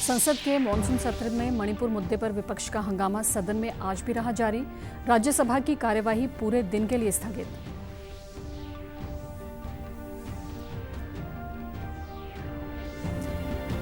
संसद के मॉनसून सत्र में मणिपुर मुद्दे पर विपक्ष का हंगामा सदन में आज भी रहा जारी। राज्यसभा की कार्यवाही पूरे दिन के लिए स्थगित।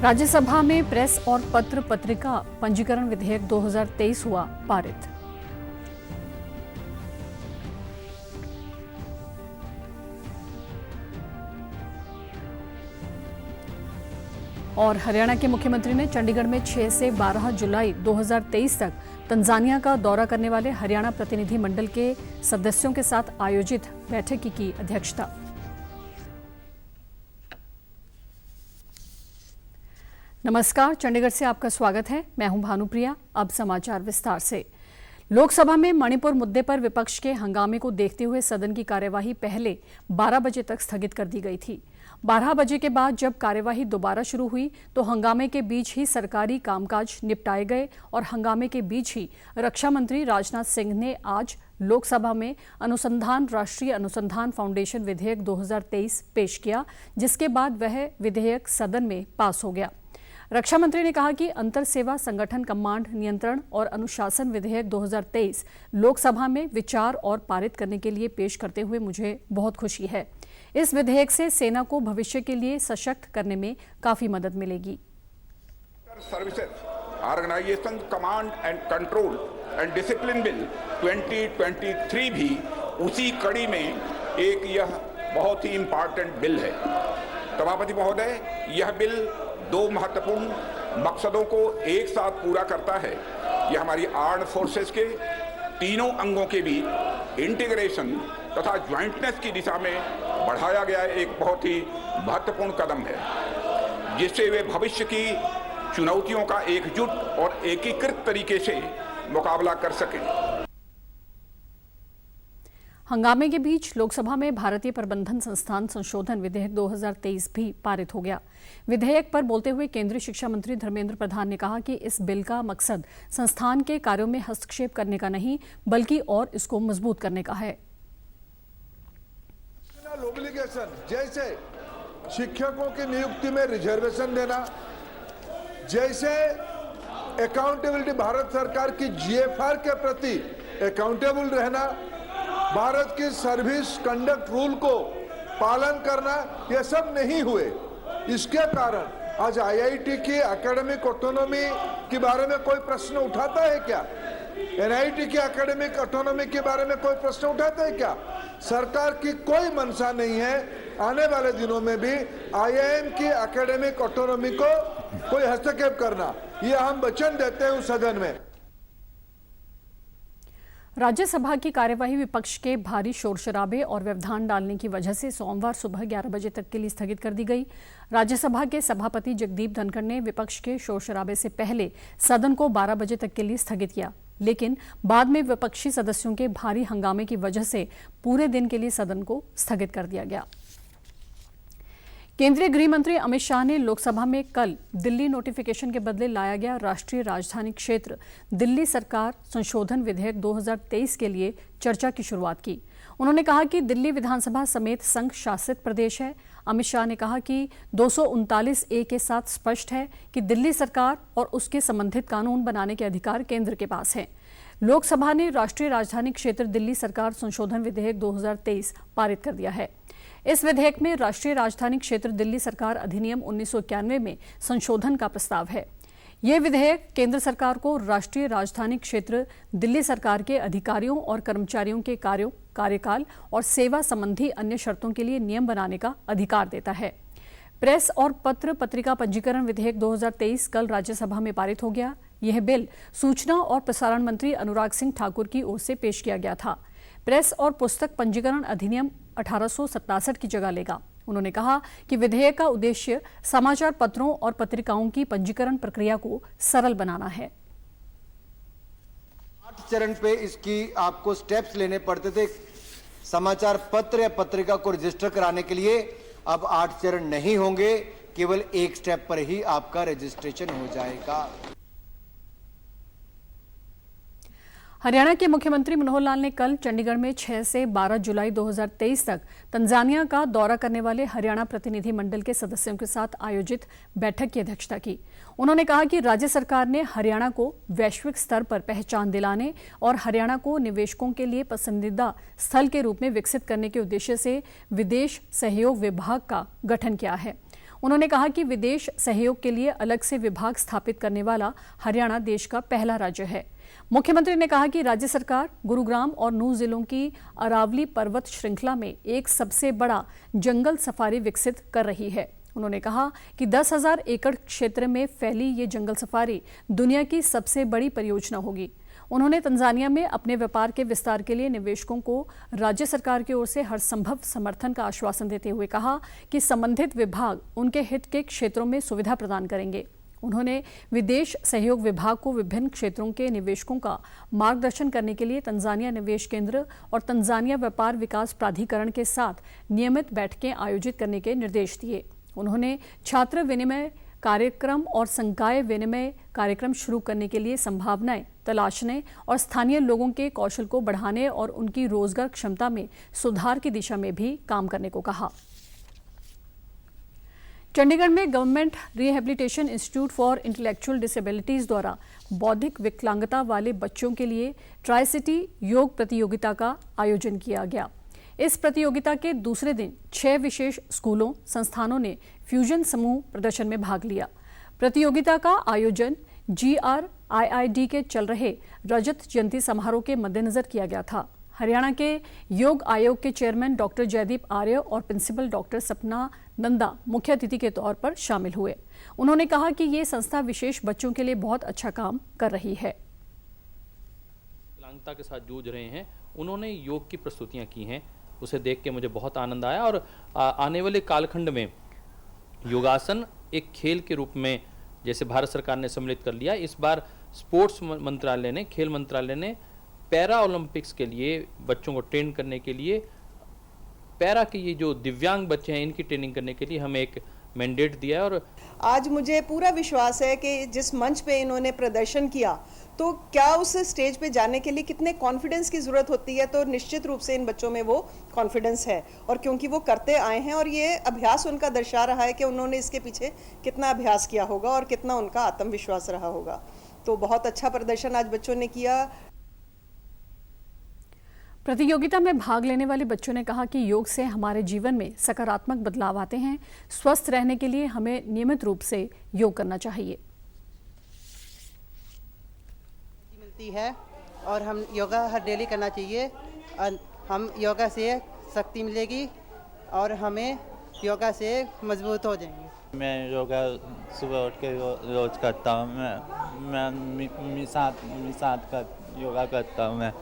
राज्यसभा में प्रेस और पत्र पत्रिका पंजीकरण विधेयक 2023 हुआ पारित। और हरियाणा के मुख्यमंत्री ने चंडीगढ़ में 6 से 12 जुलाई 2023 तक तंजानिया का दौरा करने वाले हरियाणा प्रतिनिधि मंडल के सदस्यों के साथ आयोजित बैठक की अध्यक्षता। नमस्कार, चंडीगढ़ से आपका स्वागत है। मैं हूं भानुप्रिया। अब समाचार विस्तार से। लोकसभा में मणिपुर मुद्दे पर विपक्ष के हंगामे को देखते हुए सदन की कार्यवाही पहले 12 बजे तक स्थगित कर दी गई थी। 12 बजे के बाद जब कार्यवाही दोबारा शुरू हुई तो हंगामे के बीच ही सरकारी कामकाज निपटाए गए और हंगामे के बीच ही रक्षा मंत्री राजनाथ सिंह ने आज लोकसभा में राष्ट्रीय अनुसंधान फाउंडेशन विधेयक 2023 पेश किया, जिसके बाद वह विधेयक सदन में पास हो गया। रक्षा मंत्री ने कहा कि अंतर सेवा संगठन कमांड नियंत्रण और अनुशासन विधेयक 2023 लोकसभा में विचार और पारित करने के लिए पेश करते हुए मुझे बहुत खुशी है। इस विधेयक से सेना को भविष्य के लिए सशक्त करने में काफी मदद मिलेगी। Services organisation command and control and discipline bill 2023 भी उसी कड़ी में एक यह बहुत ही इंपॉर्टेंट बिल है। सभापति महोदय, यह बिल 2 महत्वपूर्ण मकसदों को एक साथ पूरा करता है। यह हमारी आर्म्ड फोर्सेस के तीनों अंगों के बीच इंटीग्रेशन तथा ज्वाइंटनेस की दिशा में बढ़ाया गया एक बहुत ही महत्वपूर्ण कदम है, जिससे वे भविष्य की चुनौतियों का एकजुट और एकीकृत तरीके से मुकाबला कर सकें। हंगामे के बीच लोकसभा में भारतीय प्रबंधन संस्थान संशोधन विधेयक 2023 भी पारित हो गया। विधेयक पर बोलते हुए केंद्रीय शिक्षा मंत्री धर्मेंद्र प्रधान ने कहा कि इस बिल का मकसद संस्थान के कार्यों में हस्तक्षेप करने का नहीं, बल्कि और इसको मजबूत करने का है। ऑब्लिगेशन जैसे शिक्षकों की नियुक्ति में रिजर्वेशन देना, जैसे अकाउंटेबिलिटी भारत सरकार की जीएफआर के प्रति अकाउंटेबल रहना, भारत की सर्विस कंडक्ट रूल को पालन करना, ये सब नहीं हुए। इसके कारण आज आईआईटी की एकेडमिक ऑटोनॉमी के बारे में कोई प्रश्न उठाता है क्या? एनआईटी की एकेडमिक ऑटोनॉमी के बारे में कोई प्रश्न उठाता है क्या? सरकार की कोई मंशा नहीं है आने वाले दिनों में भी आईआईएम की एकेडमिक ऑटोनॉमी को कोई हस्तक्षेप करना। ये हम वचन देते हैं उस सदन में। राज्यसभा की कार्यवाही विपक्ष के भारी शोर शराबे और व्यवधान डालने की वजह से सोमवार सुबह 11 बजे तक के लिए स्थगित कर दी गई। राज्यसभा के सभापति जगदीप धनखड़ ने विपक्ष के शोर शराबे से पहले सदन को 12 बजे तक के लिए स्थगित किया, लेकिन बाद में विपक्षी सदस्यों के भारी हंगामे की वजह से पूरे दिन के लिए सदन को स्थगित कर दिया गया। केंद्रीय गृह मंत्री अमित शाह ने लोकसभा में कल दिल्ली नोटिफिकेशन के बदले लाया गया राष्ट्रीय राजधानी क्षेत्र दिल्ली सरकार संशोधन विधेयक 2023 के लिए चर्चा की शुरुआत की। उन्होंने कहा कि दिल्ली विधानसभा समेत संघ शासित प्रदेश है। अमित शाह ने कहा कि 239A के साथ स्पष्ट है कि दिल्ली सरकार और उसके संबंधित कानून बनाने के अधिकार केंद्र के पास हैं। लोकसभा ने राष्ट्रीय राजधानी क्षेत्र दिल्ली सरकार संशोधन विधेयक 2023 पारित कर दिया है। इस विधेयक में राष्ट्रीय राजधानी क्षेत्र दिल्ली सरकार अधिनियम 1991 में संशोधन का प्रस्ताव है। यह विधेयक केंद्र सरकार को राष्ट्रीय राजधानी क्षेत्र दिल्ली सरकार के अधिकारियों और कर्मचारियों के कार्यों, कार्यकाल और सेवा संबंधी अन्य शर्तों के लिए नियम बनाने का अधिकार देता है। प्रेस और पत्र पत्रिका पंजीकरण विधेयक 2023 कल राज्यसभा में पारित हो गया। यह बिल सूचना और प्रसारण मंत्री अनुराग सिंह ठाकुर की ओर से पेश किया गया था। प्रेस और पुस्तक पंजीकरण अधिनियम 1867 की जगह लेगा। उन्होंने कहा कि विधेयक का उद्देश्य समाचार पत्रों और पत्रिकाओं की पंजीकरण प्रक्रिया को सरल बनाना है। 8 चरण पे इसकी आपको स्टेप्स लेने पड़ते थे। समाचार पत्र या पत्रिका को रजिस्टर कराने के लिए अब 8 चरण नहीं होंगे, केवल एक स्टेप पर ही आपका रजिस्ट्रेशन हो जाएगा। हरियाणा के मुख्यमंत्री मनोहर लाल ने कल चंडीगढ़ में 6 से 12 जुलाई 2023 तक तंजानिया का दौरा करने वाले हरियाणा प्रतिनिधि मंडल के सदस्यों के साथ आयोजित बैठक की अध्यक्षता की। उन्होंने कहा कि राज्य सरकार ने हरियाणा को वैश्विक स्तर पर पहचान दिलाने और हरियाणा को निवेशकों के लिए पसंदीदा स्थल के रूप में विकसित करने के उद्देश्य से विदेश सहयोग विभाग का गठन किया है। उन्होंने कहा कि विदेश सहयोग के लिए अलग से विभाग स्थापित करने वाला हरियाणा देश का पहला राज्य है। मुख्यमंत्री ने कहा कि राज्य सरकार गुरुग्राम और नूंह जिलों की अरावली पर्वत श्रृंखला में एक सबसे बड़ा जंगल सफारी विकसित कर रही है। उन्होंने कहा कि 10,000 एकड़ क्षेत्र में फैली ये जंगल सफारी दुनिया की सबसे बड़ी परियोजना होगी। उन्होंने तंजानिया में अपने व्यापार के विस्तार के लिए निवेशकों को राज्य सरकार की ओर से हर संभव समर्थन का आश्वासन देते हुए कहा कि संबंधित विभाग उनके हित के क्षेत्रों में सुविधा प्रदान करेंगे। उन्होंने विदेश सहयोग विभाग को विभिन्न क्षेत्रों के निवेशकों का मार्गदर्शन करने के लिए तंजानिया निवेश केंद्र और तंजानिया व्यापार विकास प्राधिकरण के साथ नियमित बैठकें आयोजित करने के निर्देश दिए। उन्होंने छात्र विनिमय कार्यक्रम और संकाय विनिमय कार्यक्रम शुरू करने के लिए संभावनाएं तलाशने और स्थानीय लोगों के कौशल को बढ़ाने और उनकी रोजगार क्षमता में सुधार की दिशा में भी काम करने को कहा। चंडीगढ़ में government rehabilitation institute for intellectual disabilities द्वारा बौद्धिक विकलांगता वाले बच्चों के लिए ट्राई सिटी योग प्रतियोगिता का आयोजन किया गया। इस प्रतियोगिता के दूसरे दिन 6 विशेष स्कूलों संस्थानों ने फ्यूजन समूह प्रदर्शन में भाग लिया। प्रतियोगिता का आयोजन GRIID के चल रहे रजत जयंती समारोह के मद्देनजर किया गया था। हरियाणा के योग आयोग के चेयरमैन डॉक्टर जयदीप आर्य और प्रिंसिपल डॉक्टर सपना नंदा मुख्य अतिथि के तौर पर शामिल हुए। उन्होंने कहा कि ये संस्था विशेष बच्चों के लिए बहुत अच्छा काम कर रही है। विकलांगता के साथ जूझ रहे हैं, उन्होंने योग की प्रस्तुतियां की हैं, उसे देख के मुझे बहुत आनंद आया। और आने वाले कालखंड में योगासन एक खेल के रूप में जैसे भारत सरकार ने सम्मिलित कर लिया, इस बार स्पोर्ट्स मंत्रालय ने, खेल मंत्रालय ने पैरा ओलंपिक्स के लिए बच्चों को ट्रेन करने के लिए, पैरा के ये जो दिव्यांग बच्चे हैं इनकी ट्रेनिंग करने के लिए हमें एक मैंडेट दिया है। और आज मुझे पूरा विश्वास है कि जिस मंच पे इन्होंने प्रदर्शन किया, तो क्या उस स्टेज पे जाने के लिए कितने कॉन्फिडेंस की ज़रूरत होती है, तो निश्चित रूप से इन बच्चों में वो कॉन्फिडेंस है। और क्योंकि वो करते आए हैं और ये अभ्यास उनका दर्शा रहा है कि उन्होंने इसके पीछे कितना अभ्यास किया होगा और कितना उनका आत्मविश्वास रहा होगा। तो बहुत अच्छा प्रदर्शन आज बच्चों ने किया। प्रतियोगिता में भाग लेने वाले बच्चों ने कहा कि योग से हमारे जीवन में सकारात्मक बदलाव आते हैं। स्वस्थ रहने के लिए हमें नियमित रूप से योग करना चाहिए। मिलती है और हम योगा हर डेली करना चाहिए। हम योगा से शक्ति मिलेगी और हमें योगा से मजबूत हो जाएंगे। मैं योगा सुबह उठ के रोज करता हूँ। मैं साथ का योगा करता हूँ। मैं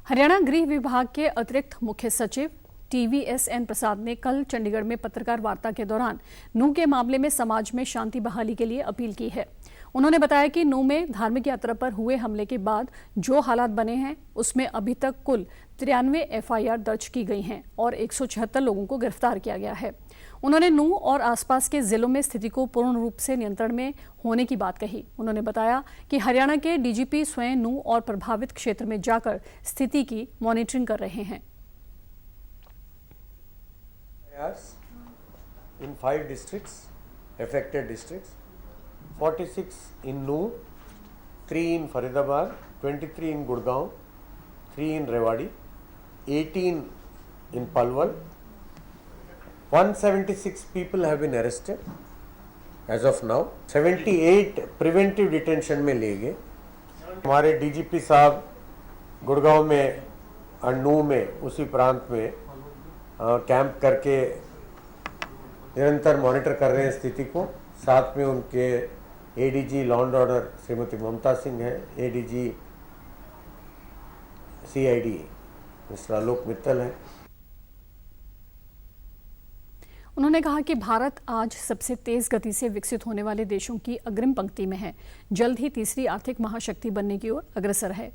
हरियाणा गृह विभाग के अतिरिक्त मुख्य सचिव TVSN प्रसाद ने कल चंडीगढ़ में पत्रकार वार्ता के दौरान नूंह के मामले में समाज में शांति बहाली के लिए अपील की है। उन्होंने बताया कि नूंह में धार्मिक यात्रा पर हुए हमले के बाद जो हालात बने हैं उसमें अभी तक कुल 93 FIR दर्ज की गई हैं और 176 लोगों को गिरफ्तार किया गया है। उन्होंने नूंह और आसपास के जिलों में स्थिति को पूर्ण रूप से नियंत्रण में होने की बात कही। उन्होंने बताया कि हरियाणा के DGP स्वयं नूंह और प्रभावित क्षेत्र में जाकर स्थिति की मॉनिटरिंग कर रहे हैं। In 5 districts, affected districts, 46 in Nuh, 3 in Faridabad, 23 in Gurgaon, 3 in Rewari, 18 in Palwal. 176 people have been arrested as of now. 78 preventive detention में लिए गए। हमारे DGP साहब गुड़गांव में और नूह में उसी प्रांत में कैंप करके निरंतर मॉनिटर कर रहे हैं स्थिति को। साथ में उनके ADG law and order Shrimati Mamta Singh है, ADG CID mister Alok Mittal है। उन्होंने कहा कि भारत आज सबसे तेज गति से विकसित होने वाले देशों की अग्रिम पंक्ति में है, जल्द ही तीसरी आर्थिक महाशक्ति बनने की ओर अग्रसर है।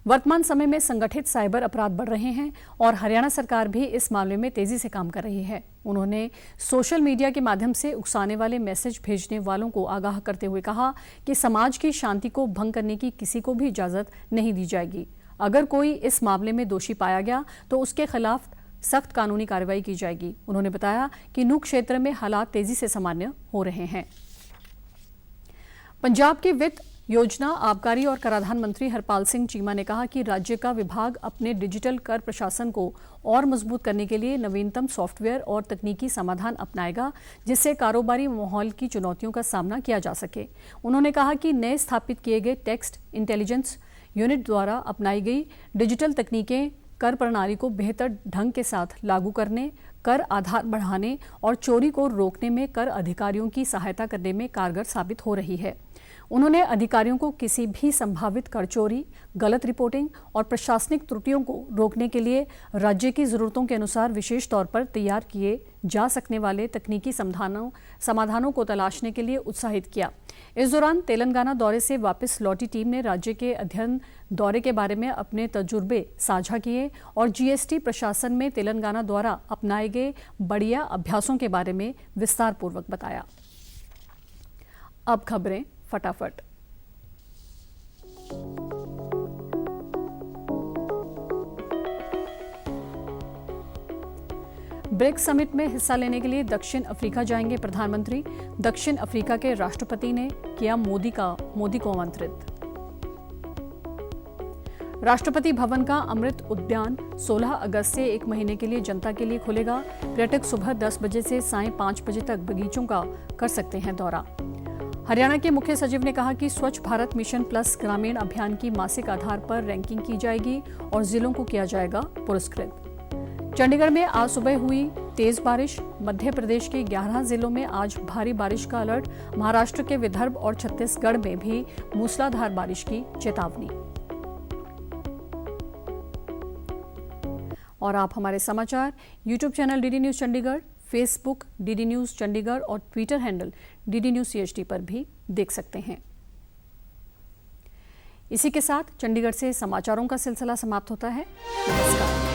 वर्तमान समय में संगठित साइबर अपराध बढ़ रहे हैं और हरियाणा सरकार भी इस मामले में तेजी से काम कर रही है। उन्होंने सोशल मीडिया के माध्यम से उकसाने वाले मैसेज भेजने वालों को आगाह करते हुए कहा कि समाज की शांति को भंग करने की किसी को भी इजाजत नहीं दी जाएगी। अगर कोई इस मामले में दोषी पाया गया तो उसके खिलाफ सख्त कानूनी कार्रवाई की जाएगी। उन्होंने बताया कि नूह क्षेत्र में हालात तेजी से सामान्य हो रहे हैं। पंजाब के वित्त, योजना, आबकारी और कराधान मंत्री हरपाल सिंह चीमा ने कहा कि राज्य का विभाग अपने डिजिटल कर प्रशासन को और मजबूत करने के लिए नवीनतम सॉफ्टवेयर और तकनीकी समाधान अपनाएगा, जिससे कारोबारी माहौल की चुनौतियों का सामना किया जा सके। उन्होंने कहा कि नए स्थापित किए गए टेक्स्ट इंटेलिजेंस यूनिट द्वारा अपनाई गई डिजिटल तकनीकें कर प्रणाली को बेहतर ढंग के साथ लागू करने, कर आधार बढ़ाने और चोरी को रोकने में कर अधिकारियों की सहायता करने में कारगर साबित हो रही है। उन्होंने अधिकारियों को किसी भी संभावित कर चोरी, गलत रिपोर्टिंग और प्रशासनिक त्रुटियों को रोकने के लिए राज्य की जरूरतों के अनुसार विशेष तौर पर तैयार किए जा सकने वाले तकनीकी समाधानों को तलाशने के लिए उत्साहित किया। इस दौरान तेलंगाना दौरे से वापस लौटी टीम ने राज्य के अध्ययन दौरे के बारे में अपने तजुर्बे साझा किए और जीएसटी प्रशासन में तेलंगाना द्वारा अपनाए गए बढ़िया अभ्यासों के बारे में विस्तार पूर्वक बताया। अब खबरें फटाफट। ब्रिक्स समिट में हिस्सा लेने के लिए दक्षिण अफ्रीका जाएंगे प्रधानमंत्री। दक्षिण अफ्रीका के राष्ट्रपति ने किया मोदी को आमंत्रित। राष्ट्रपति भवन का अमृत उद्यान 16 अगस्त से 1 महीने के लिए जनता के लिए खुलेगा। पर्यटक सुबह 10 बजे से सायं 5 बजे तक बगीचों का कर सकते हैं दौरा। हरियाणा के मुख्य सचिव ने कहा कि स्वच्छ भारत मिशन प्लस ग्रामीण अभियान की मासिक आधार पर रैंकिंग की जाएगी और जिलों को किया जाएगा पुरस्कृत। चंडीगढ़ में आज सुबह हुई तेज बारिश। मध्य प्रदेश के 11 जिलों में आज भारी बारिश का अलर्ट। महाराष्ट्र के विदर्भ और छत्तीसगढ़ में भी मूसलाधार बारिश की चेतावनी। और आप हमारे समाचार YouTube channel DD news Chandigarh, Facebook DD news Chandigarh और Twitter handle DD news CHD पर भी देख सकते हैं। इसी के साथ चंडीगढ़ से समाचारों का सिलसिला समाप्त होता है। नमस्कार।